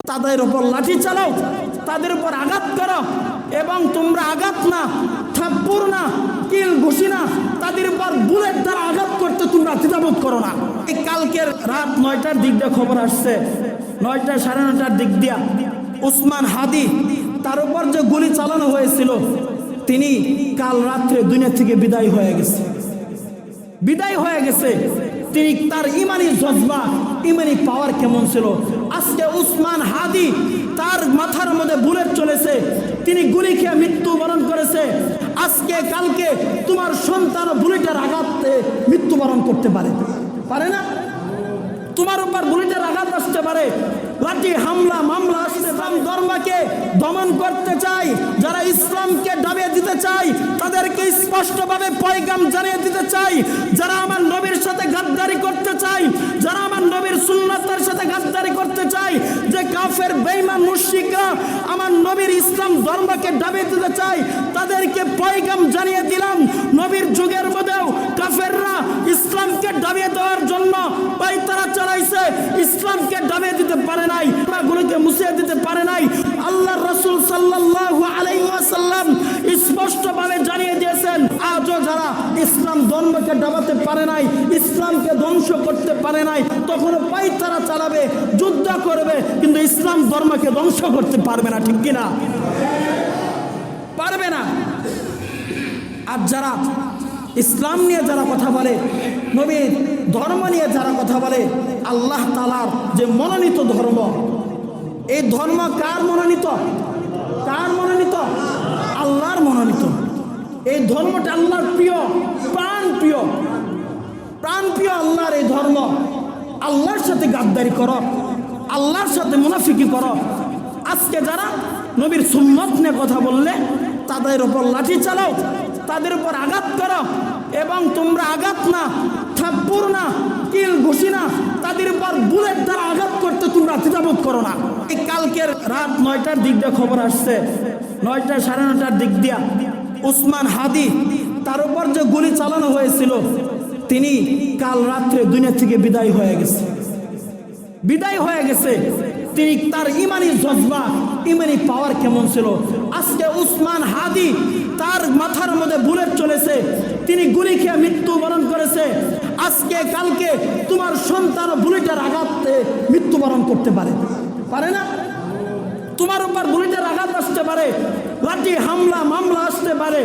তাদের উপর লাঠি চালাও, তাদের উপর আঘাত করো, এবং তোমরা আঘাত না, থাপ্পড় না, কিল ঘুষি না, তাদের উপর বুলেট দ্বারা আঘাত করতে তোমরা দ্বিধাবোধ করো না। এই কালকের রাত 9টার দিক দিয়ে খবর আসছে, 9টা সাড়ে 9টার দিক দিয়া উসমান হাদি, তার উপর যে গুলি চালানো হয়েছিল, তিনি কাল রাত্রে দুনিয়া থেকে বিদায় হয়ে গেছে। তিনি তার ইমানি জজবা, ইমানি পাওয়ার কেমন ছিল। আজকে উসমান হাদি, তার মাথার মধ্যে বুলেট চলেছে, তিনি গুলি খেয়ে মৃত্যুবরণ করেছে। আজকে কালকে তোমার সন্তান বুলেটের আঘাতে মৃত্যুবরণ করতে পারে না? তোমার উপর বুলেটের আঘাত আসতে পারে, লাঠি হামলা মামলা আসতে। ইসলাম ধর্মকে দমন করতে চাই, যারা ইসলামকে দাবিয়ে দিতে চাই, তাদেরকে স্পষ্টভাবে পয়গাম জানিয়ে দিতে চাই। যারা আমার নবীর সাথে গাদ্দারি করতে চাই, যারা আমার নবীর সুন্নাতের সাথে গাদ্দারি করতে চাই, যে কাফের বেঈমান মুশরিকরা আমার নবীর ইসলাম ধর্মকে দাবিয়ে দিতে চাই, তাদেরকে পয়গাম জানিয়ে দিলাম। নবীর যুগের মধ্যেও কাফেররা ইসলামকে দাবিয়ে দেওয়ার জন্য পায়তারা চালাইছে, ইসলামকে দাবিয়ে দিতে পারে নাই, গুলোকে মুছিয়ে দিতে পারে নাই। আল্লাহর রাসূল সাল্লাল্লাহু আলাইহি ওয়াসাল্লাম স্পষ্টভাবে জানিয়ে দিয়েছেন, আজও যারা ইসলাম ধর্মকে দাবাতে পারে নাই, ইসলামকে ধ্বংস করতে পারে নাই, তখন পায়তারা চালাবে, যুদ্ধ করবে, কিন্তু ইসলাম ধর্মকে ধ্বংস করতে পারবে না। ঠিক কিনা? পারবে না। আর যারা ইসলাম নিয়ে যারা কথা বলে, নবীর ধর্ম নিয়ে যারা কথা বলে, আল্লাহ তাআলার যে মনোনীত ধর্ম, এই ধর্ম কার মনোনীত? আল্লাহর মনোনীত। এই ধর্মটা আল্লাহর প্রিয়, প্রাণ প্রিয় আল্লাহর এই ধর্ম। আল্লাহর সাথে গাদ্দারি করো, আল্লাহর সাথে মুনাফিকি করো। আজকে যারা নবীর সুন্নাত নিয়ে কথা বললে, তাদের উপর লাঠি চালাও, তাদের উপর আঘাত করো, এবং তোমরা আঘাত না, থাপ্পড় না, কিল ঘুষি না, তাদের উপর বুলেট দ্বারা আঘাত করতে তোমরা দ্বিধাবোধ করো না। এই কালকের রাত 9টার দিক দিয়ে খবর আসছে, 9টা সাড়ে 9টার দিক দিয়া উসমান হাদি, তার উপর যে গুলি চালানো হয়েছিল, তিনি কাল রাত্রে দুনিয়া থেকে বিদায় হয়ে গেছে। তিনি তার ইমানি জজবা, ইমানি পাওয়ার কেমন ছিল। আজকে উসমান হাদি, তার মাথার মধ্যে বুলেট চলেছে, তিনি গুলি খেয়ে মৃত্যুবরণ করেছে। আজকে কালকে তোমার সন্তান বুলেটের আঘাতে মৃত্যুবরণ করতে পারে না? তোমার উপর বুলেটের আঘাত আসতে পারে, লাঠি হামলা মামলা আসতে পারে।